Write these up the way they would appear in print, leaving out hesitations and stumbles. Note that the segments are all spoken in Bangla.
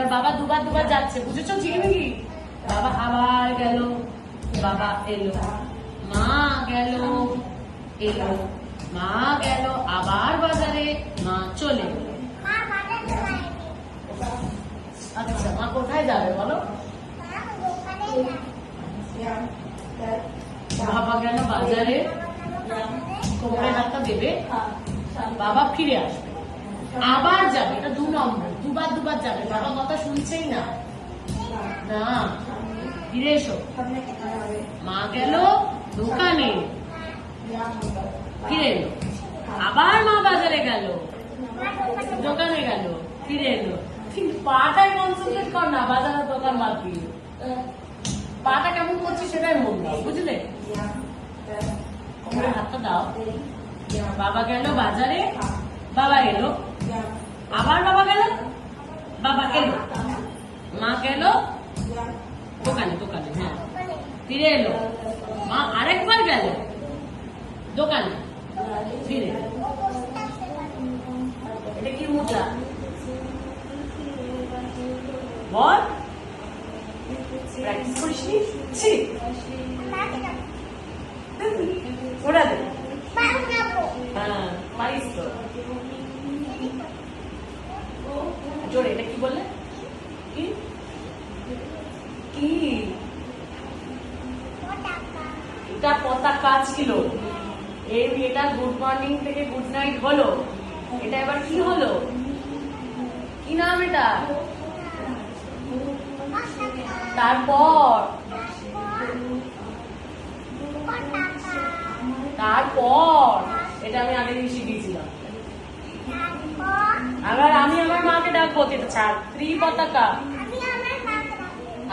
এবার বাবা দুবার দুবার যাচ্ছে, বুঝেছো ঝিকিমিকি? বাবা আবার গেল, বাবা এলো, মা গেল, এলো, মা গেল আবার বাজারে, মা চলে গেল। আচ্ছা, মা কোথায় যাবে বলো? বাবা গেল বাজারে, কোমরে হাতটা দেবে, বাবা ফিরে আসবে, আবার যাবে, এটা 2 নম্বর, দুবার দুবার যাবে, বাবা কথা শুনছেই না। না, ফিরে এসো। মা গেল দোকানে, ফিরে এলো, আবার মা বাজারে গেল, দোকানে গেল, ফিরে এলো। কিন্তু পাটায় কনসেন্ট্রেট কর না, বাজারের দোকান বাদ দিয়ে পাটা কেমন করছি সেটাই মন দাও, বুঝলে? কোমরে হাতটা দাও। বাবা গেল বাজারে, বাবা এলো, আবার বাবা গেল, বাবা এলো, মা গেল দোকানে, দোকানে, হ্যাঁ, ফিরে এলো, মা আরেকবার গেল দোকানে, ফিরে এলো। এটা কি মুদ্রা বল? প্র্যাকটিস করিসনি? ছি, ওরা দে। হ্যাঁ, পারিস তো। জোরে, এটা কি বললে? কি কি? এটা পতাকা ছিল। এটা গুড মর্নিং থেকে গুড নাইট হলো, এটা এবার কি হলো? কি নাম এটা? তারপর তারপর এটা আমি আগে দিয়ে শিখিয়েছিলাম। আবার আমি আমার মাকে ডাকবো, এটা ছাত্রী পতাকা।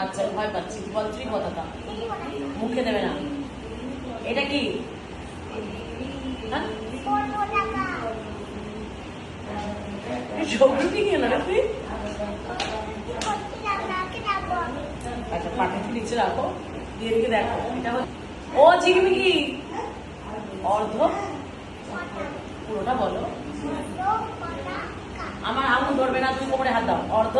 আচ্ছা, ভয় পাচ্ছি, বল ত্রি পতাকা, মুখে দেবে না। এটা কি? সবুজ কি না তুই? আচ্ছা, পাটাকে নিচে রাখো, দিয়ে দিকে দেখো, এটা ও ঝিকিমিকি অর্ধ, পুরোটা বলো। আমার আঙুল ধরবে না, তুমি কোমরে হাত দাও। অর্ধ,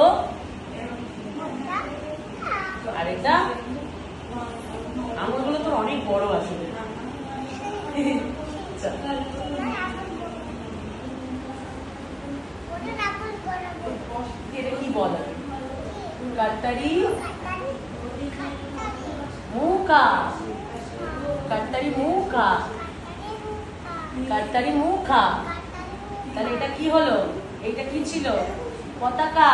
আর এটা আঙুলগুলো তোর অনেক বড় আসলে। এটা কি বলে? কাটারি মুখা, কাটারি মুখা, কাটারি মুখা। তাহলে এটা কি হলো? এটা কি ছিল? পতাকা।